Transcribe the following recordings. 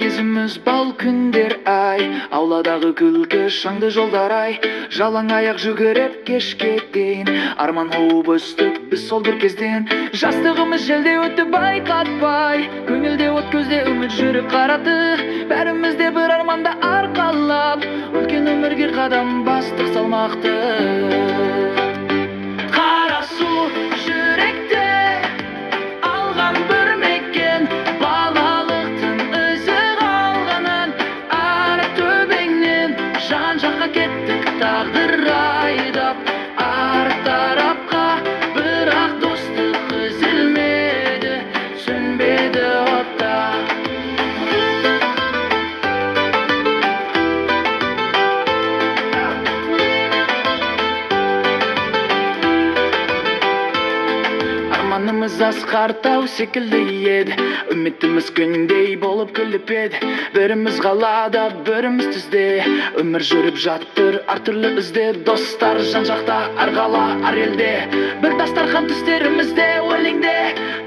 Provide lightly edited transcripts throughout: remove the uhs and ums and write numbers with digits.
кезіміз бал күндер ай, ауладағы күлкі шаңды жолдар ай, жалаң аяқ жүгіріп кешке дейін, арман қуып өстік біз сол бір кезден. Жастығымыз желде өтті байқатпай, көңілде от көзде үміт жүріп қарады, бәрімізде бір арманда арқалап, үлкен өмірге қадам бастық салмақты. Қара су жүректе алған бір мекен, балалықтың ізі қалғанын ар төбеңнен. Жан жаққа кеттік тағдыр айдап, ар тарапқа, бірақ достық үзілмеді, сөнбеді отта. Арманымыз асқар тау секілді еді, үмітіміз күндей болып күліп еді. Біріміз қалада, біріміз түзде, өмір жүріп жаттыр әртүрлі ізде. Достар жан жақта, әр қала, әр елде, бір дастархан түстерімізде, өлеңде.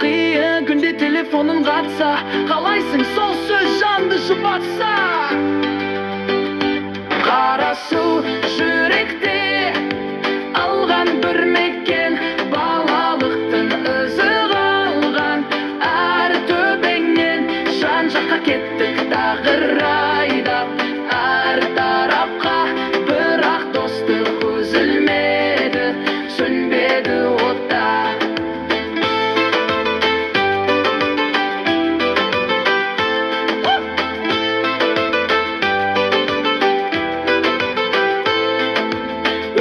Қиын күнде телефонын қатса, қалайсың сол сөз жанды жұбатса. Қара су жүректе алған бір мекен, балалықтың ізі қалған әр төбеңнен. Жан жаққа кеттік тағдыр айдап, әр тарапқа, бірақ достық үзілмеді, сөнбеді отта.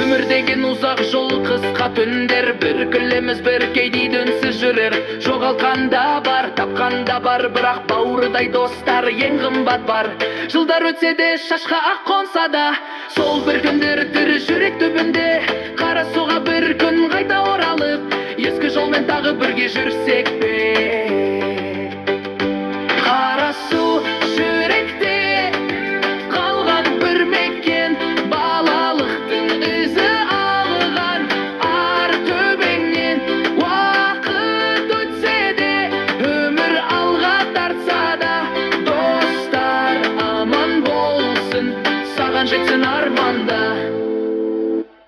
Өмір деген ұзақ жол, қысқа түндер, бір күлеміз, бір кейде үнсіз жүрер. Жоғалтқанда бар, тапқанда бар, бірақ бауырдай достар ең қымбат бар. Жылдар өтсе де, шашқа ақ қонса да, сол бір күндер тірі жүрек түбінде. Қара суға бір күн қайта оралып, ескі жолмен тағы бірге жүрсек пе. Қара су жүректе қалған бір мекен, балалықтың ізі алған ар төбеңнен. Уақыт өтсе де, өмір алға тартса да, достар аман болсын, саған жетсін арманда.